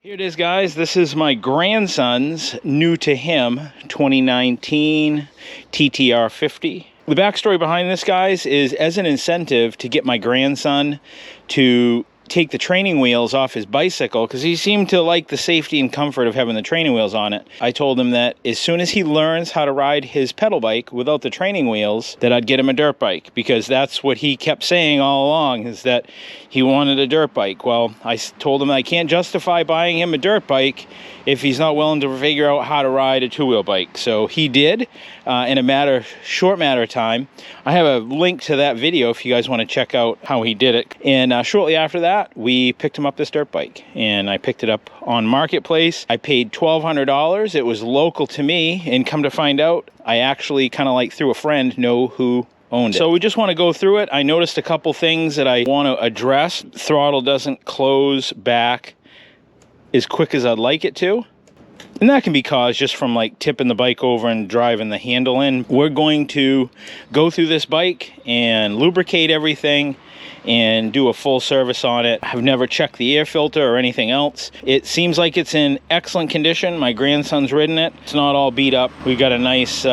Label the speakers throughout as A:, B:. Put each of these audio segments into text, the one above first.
A: Here it is, guys. This is my grandson's new to him 2019 TTR50. The backstory behind this, guys, is as an incentive to get my grandson to take the training wheels off his bicycle, because he seemed to like the safety and comfort of having the training wheels on it. I told him that as soon as he learns how to ride his pedal bike without the training wheels, that I'd get him a dirt bike, because that's what he kept saying all along, is that he wanted a dirt bike. Well, I told him I can't justify buying him a dirt bike if he's not willing to figure out how to ride a two-wheel bike. So he did in a short matter of time. I have a link to that video if you guys want to check out how he did it. And shortly after that, we picked him up this dirt bike, and I picked it up on Marketplace. I paid $1,200. It was local to me, and come to find out, I actually kind of like through a friend know who owned it. So we just want to go through it. I noticed a couple things that I want to address. Throttle doesn't close back as quick as I'd like it to. And that can be caused just from like tipping the bike over and driving the handle in. We're going to go through this bike and lubricate everything and do a full service on it. I've never checked the air filter or anything else. It seems like it's in excellent condition. My grandson's ridden it. It's not all beat up. We got a nice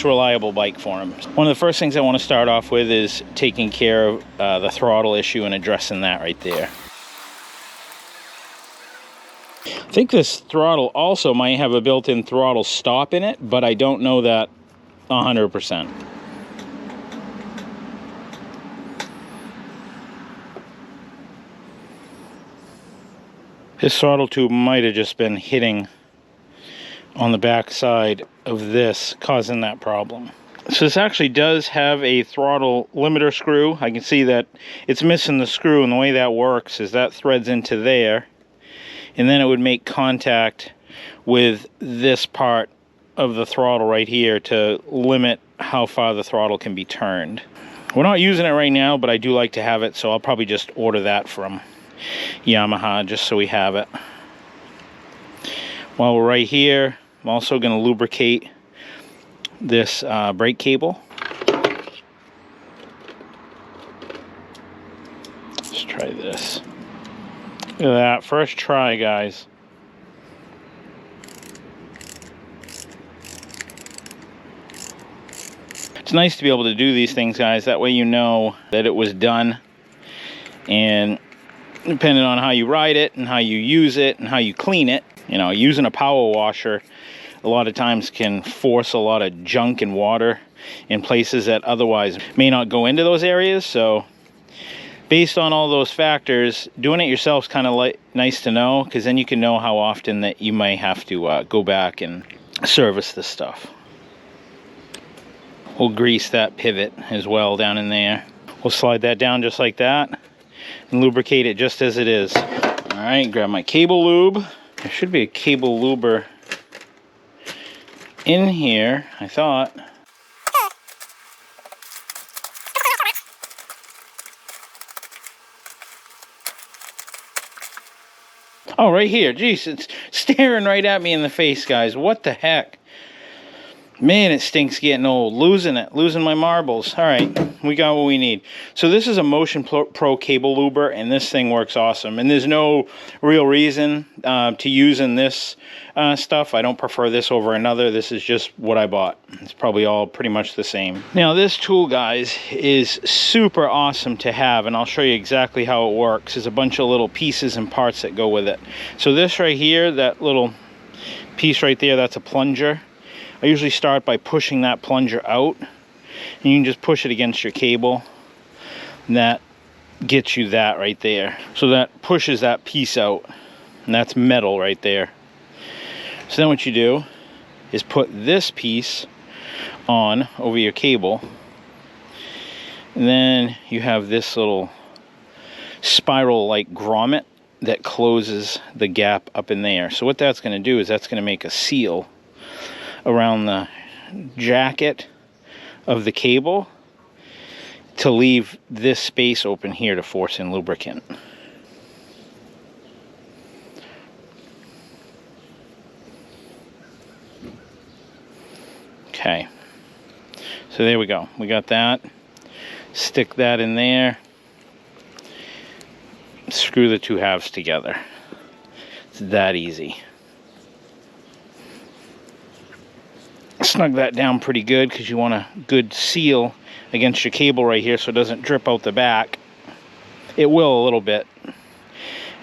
A: reliable bike for him. One of the first things I want to start off with is taking care of the throttle issue and addressing that right there. I think this throttle also might have a built-in throttle stop in it, but I don't know that 100%. This throttle tube might have just been hitting on the back side of this, causing that problem. So this actually does have a throttle limiter screw. I can see that it's missing the screw, and the way that works is that threads into there, and then it would make contact with this part of the throttle right here to limit how far the throttle can be turned. We're not using it right now, but I do like to have it, so I'll probably just order that from Yamaha just so we have it. While we're right here, I'm also going to lubricate this brake cable. Let's try this. Look at that, first try, guys. It's nice to be able to do these things, guys. That way you know that it was done. And depending on how you ride it and how you use it and how you clean it, you know, using a power washer a lot of times can force a lot of junk and water in places that otherwise may not go into those areas. So based on all those factors, doing it yourself is kind of nice to know, because then you can know how often that you may have to go back and service this stuff. We'll grease that pivot as well down in there. We'll slide that down just like that and lubricate it just as it is. All right, grab my cable lube. There should be a cable luber in here, I thought. Oh, right here. Jeez, it's staring right at me in the face, guys. What the heck? Man, it stinks getting old. Losing my marbles. All right, we got what we need. So this is a Motion Pro cable luber, and this thing works awesome. And there's no real reason to use in this stuff. I don't prefer this over another. This is just what I bought. It's probably all pretty much the same. Now this tool, guys, is super awesome to have, and I'll show you exactly how it works. There's a bunch of little pieces and parts that go with it. So this right here, that little piece right there, that's a plunger. I usually start by pushing that plunger out, and you can just push it against your cable, and that gets you that right there. So that pushes that piece out, and that's metal right there. So then what you do is put this piece on over your cable, and then you have this little spiral like grommet that closes the gap up in there. So what that's going to do is that's going to make a seal around the jacket of the cable to leave this space open here to force in lubricant. Okay, so there we go. We got that. Stick that in there. Screw the two halves together. It's that easy. Snug that down pretty good because you want a good seal against your cable right here so it doesn't drip out the back. It will a little bit.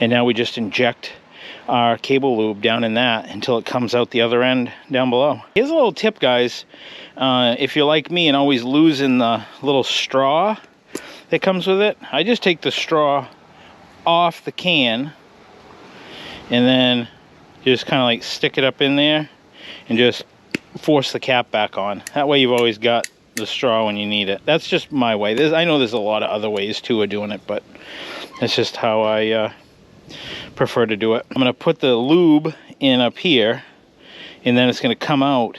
A: And now we just inject our cable lube down in that until it comes out the other end down below. Here's a little tip, guys. If you're like me and always losing the little straw that comes with it, I just take the straw off the can and then just kind of like stick it up in there and just force the cap back on. That way you've always got the straw when you need it. That's just my way. I know there's a lot of other ways too of doing it, but that's just how I prefer to do it. I'm going to put the lube in up here, and then it's going to come out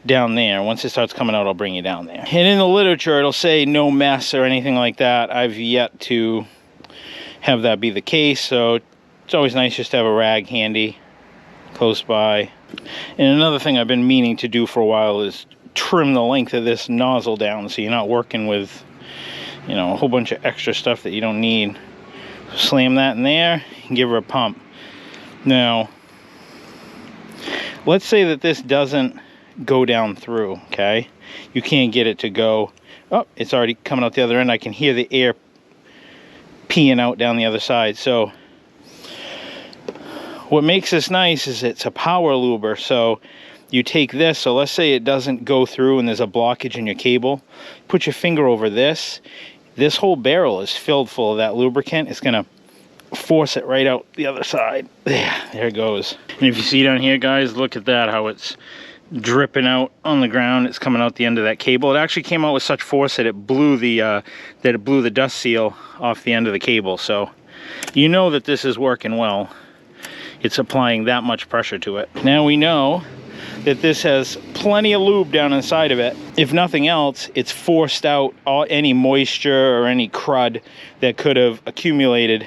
A: down there. Once it starts coming out, I'll bring you down there. And in the literature, it'll say no mess or anything like that. I've yet to have that be the case, so it's always nice just to have a rag handy close by. And another thing I've been meaning to do for a while is trim the length of this nozzle down so you're not working with, you know, a whole bunch of extra stuff that you don't need. Slam that in there and give her a pump. Now, let's say that this doesn't go down through, okay? You can't get it to go. Oh, it's already coming out the other end. I can hear the air peeing out down the other side. So what makes this nice is it's a power luber. So you take this, so let's say it doesn't go through and there's a blockage in your cable. Put your finger over this. This whole barrel is filled full of that lubricant. It's gonna force it right out the other side. There it goes. And if you see down here, guys, look at that, how it's dripping out on the ground. It's coming out the end of that cable. It actually came out with such force that it blew the dust seal off the end of the cable. So you know that this is working well. It's applying that much pressure to it. Now we know that this has plenty of lube down inside of it. If nothing else, it's forced out any moisture or any crud that could have accumulated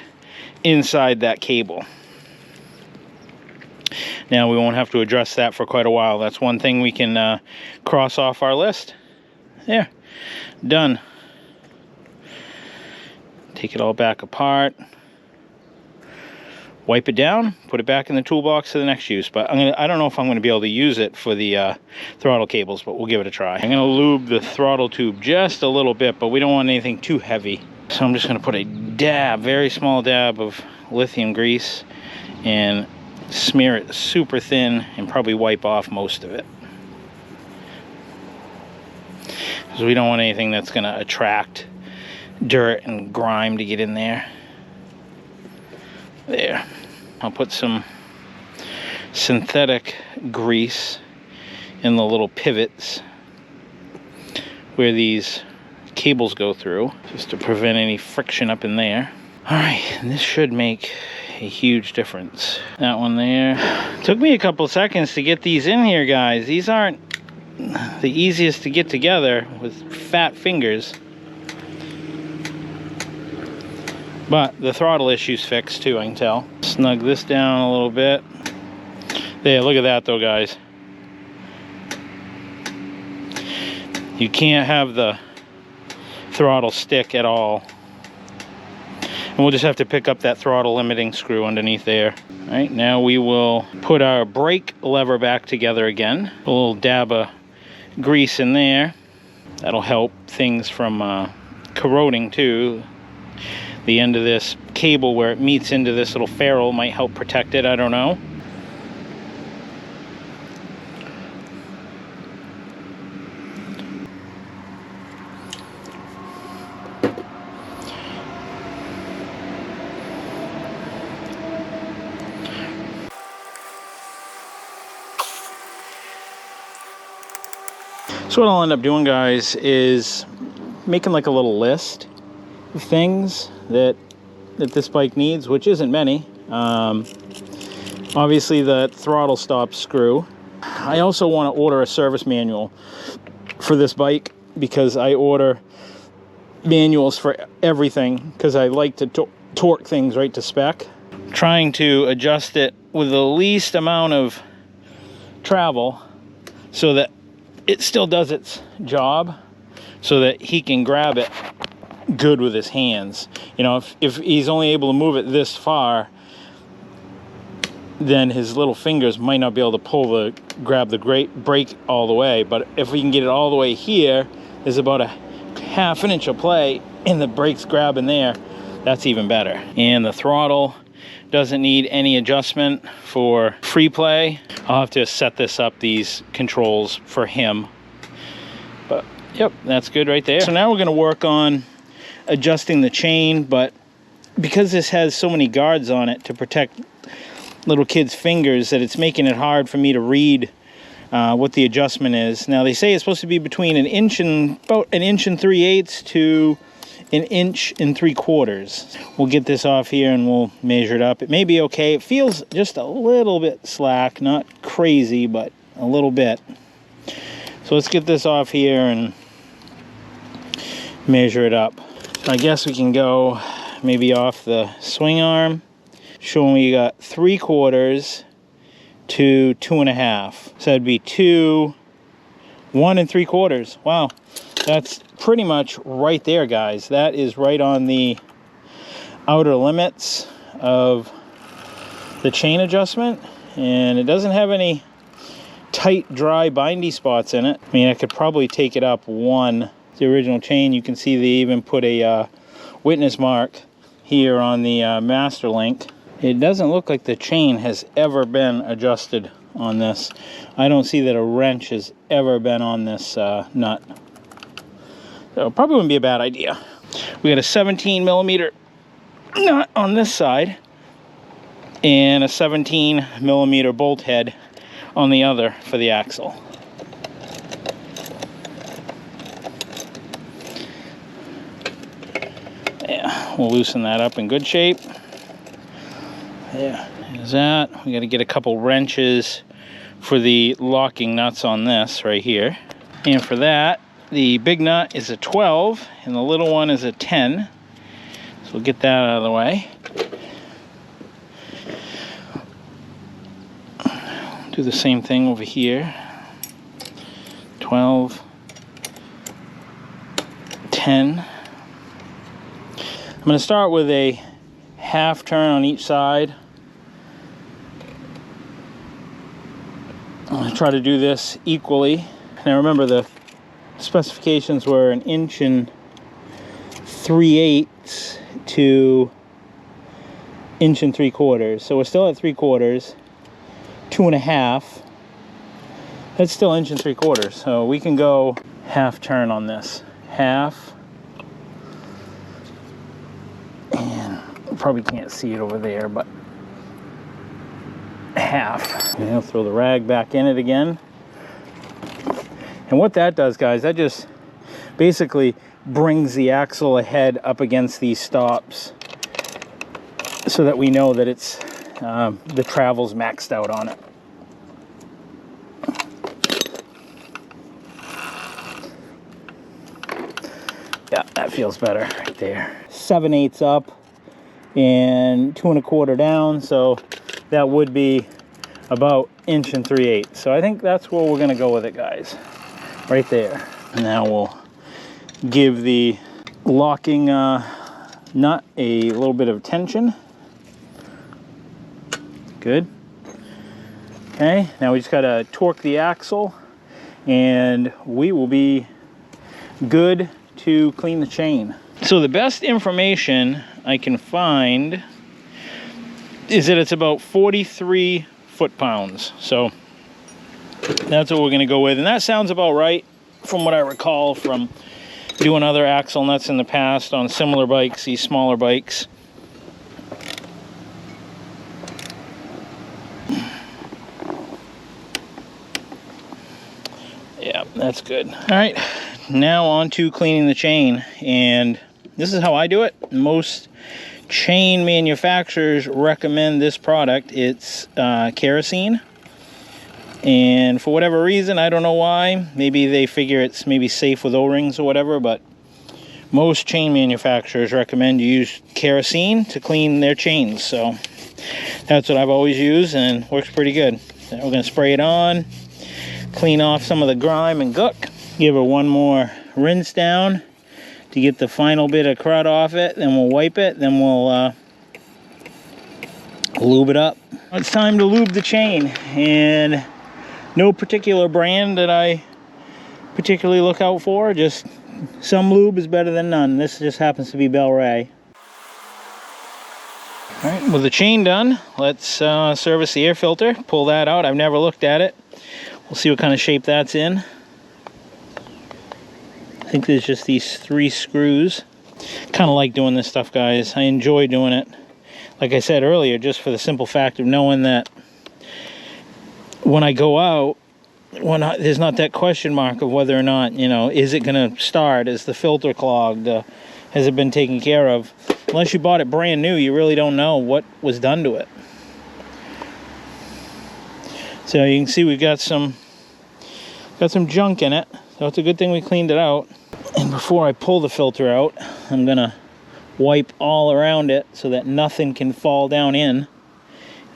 A: inside that cable. Now we won't have to address that for quite a while. That's one thing we can cross off our list. There, done. Take it all back apart. Wipe it down, put it back in the toolbox for the next use. But I don't know if I'm going to be able to use it for the throttle cables, but we'll give it a try. I'm going to lube the throttle tube just a little bit, but we don't want anything too heavy. So I'm just going to put a dab, very small dab of lithium grease and smear it super thin and probably wipe off most of it. Because we don't want anything that's going to attract dirt and grime to get in there. There. I'll put some synthetic grease in the little pivots where these cables go through, just to prevent any friction up in there. Alright, and this should make a huge difference. That one there. Took me a couple seconds to get these in here, guys. These aren't the easiest to get together with fat fingers. But the throttle issue's fixed too, I can tell. Snug this down a little bit. There, look at that though, guys. You can't have the throttle stick at all. And we'll just have to pick up that throttle limiting screw underneath there. All right, now we will put our brake lever back together again. A little dab of grease in there. That'll help things from corroding too. The end of this cable where it meets into this little ferrule might help protect it, I don't know. So what I'll end up doing, guys, is making like a little list of things that this bike needs, which isn't many. Obviously the throttle stop screw. I also want to order a service manual for this bike because I order manuals for everything because I like to torque things right to spec. Trying to adjust it with the least amount of travel so that it still does its job, so that he can grab it good with his hands. You know, if he's only able to move it this far, then his little fingers might not be able to grab the brake all the way. But if we can get it all the way here, there's about a half an inch of play and the brake's grabbing there, that's even better. And the throttle doesn't need any adjustment for free play. I'll have to set this up, these controls, for him. But yep, that's good right there. So now we're gonna work on adjusting the chain, but because this has so many guards on it to protect little kids' fingers, that it's making it hard for me to read what the adjustment is. Now they say it's supposed to be between about an inch and 3/8 to an inch and 3/4. We'll get this off here and we'll measure it up. It may be okay. It feels just a little bit slack, not crazy, but a little bit. So let's get this off here and measure it up. I guess we can go maybe off the swing arm, showing we got 3/4 to 2.5. So that'd be 2, 1 3/4. Wow, that's pretty much right there, guys. That is right on the outer limits of the chain adjustment, and it doesn't have any tight, dry, bindy spots in it. I mean, I could probably take it up one. The original chain, you can see they even put a witness mark here on the master link. It doesn't look like the chain has ever been adjusted on this. I don't see that a wrench has ever been on this nut. So it probably wouldn't be a bad idea. We got a 17mm nut on this side and a 17mm bolt head on the other for the axle. Yeah, we'll loosen that up in good shape. Yeah, there's that. We got to get a couple wrenches for the locking nuts on this right here. And for that, the big nut is a 12 and the little one is a 10. So we'll get that out of the way. Do the same thing over here. 12, 10. I'm going to start with a half turn on each side. I'm going to try to do this equally. Now remember, the specifications were an inch and 3/8 to inch and 3/4. So we're still at 3/4, 2.5. That's still inch and 3/4. So we can go half turn on this. Half. And probably can't see it over there, but half. And I'll throw the rag back in it again. And what that does, guys, that just basically brings the axle ahead up against these stops so that we know that it's the travel's maxed out on it. Yeah, that feels better right there. 7/8 up and 2 1/4 down, so that would be about inch and 3/8. So I think that's where we're gonna go with it, guys. Right there. Now we'll give the locking nut a little bit of tension. Good. Okay, now we just gotta torque the axle and we will be good to clean the chain. So the best information I can find is that it's about 43 foot-pounds. So that's what we're going to go with, and that sounds about right from what I recall from doing other axle nuts in the past on similar bikes, these smaller bikes. Yeah, that's good. All right, now on to cleaning the chain, and this is how I do it. Most chain manufacturers recommend this product. It's kerosene. And for whatever reason, I don't know why, maybe they figure it's maybe safe with O-rings or whatever, but most chain manufacturers recommend you use kerosene to clean their chains. So that's what I've always used and works pretty good. So we're going to spray it on, clean off some of the grime and gook, give her one more rinse down to get the final bit of crud off it, then we'll wipe it, then we'll lube it up. It's time to lube the chain, and no particular brand that I particularly look out for, just some lube is better than none. This just happens to be Bel Ray. All right, with the chain done, let's service the air filter. Pull that out. I've never looked at it. We'll see what kind of shape that's in. I think there's just these 3 screws. Kind of like doing this stuff, guys. I enjoy doing it. Like I said earlier, just for the simple fact of knowing that when I go out, there's not that question mark of whether or not, you know, is it going to start? Is the filter clogged? Has it been taken care of? Unless you bought it brand new, you really don't know what was done to it. So you can see we've got some junk in it. So it's a good thing we cleaned it out. And before I pull the filter out, I'm gonna wipe all around it so that nothing can fall down in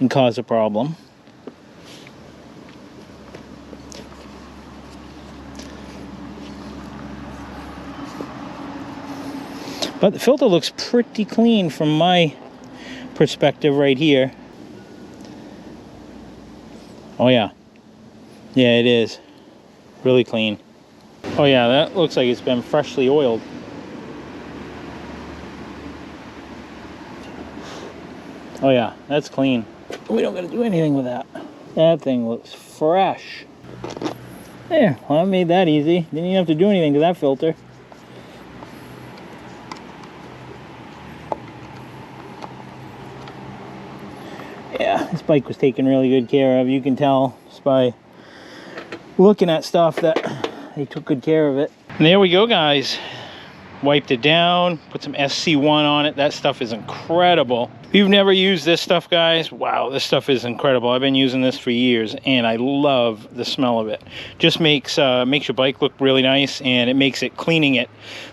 A: and cause a problem. But the filter looks pretty clean from my perspective right here. Oh yeah. Yeah, it is. Really clean. Oh yeah, that looks like it's been freshly oiled. Oh yeah, that's clean. We don't gotta do anything with that. That thing looks fresh. There, well, I made that easy. Didn't even have to do anything to that filter. Yeah, this bike was taken really good care of. You can tell just by looking at stuff that they took good care of it. And there we go, guys. Wiped it down, put some SC1 on it. That stuff is incredible. If you've never used this stuff, guys, wow, this stuff is incredible. I've been using this for years, and I love the smell of it. Just makes your bike look really nice, and it makes it cleaning it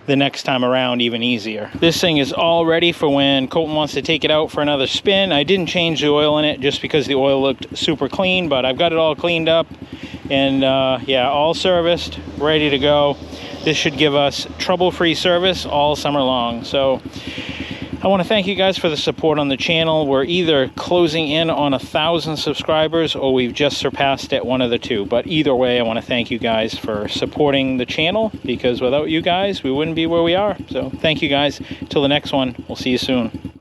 A: the next time around even easier. This thing is all ready for when Colton wants to take it out for another spin. I didn't change the oil in it just because the oil looked super clean, but I've got it all cleaned up, and yeah, all serviced, ready to go. This should give us trouble-free service all summer long. So I want to thank you guys for the support on the channel. We're either closing in on 1,000 subscribers or we've just surpassed it, one of the two. But either way, I want to thank you guys for supporting the channel, because without you guys, we wouldn't be where we are. So thank you guys. Till the next one, we'll see you soon.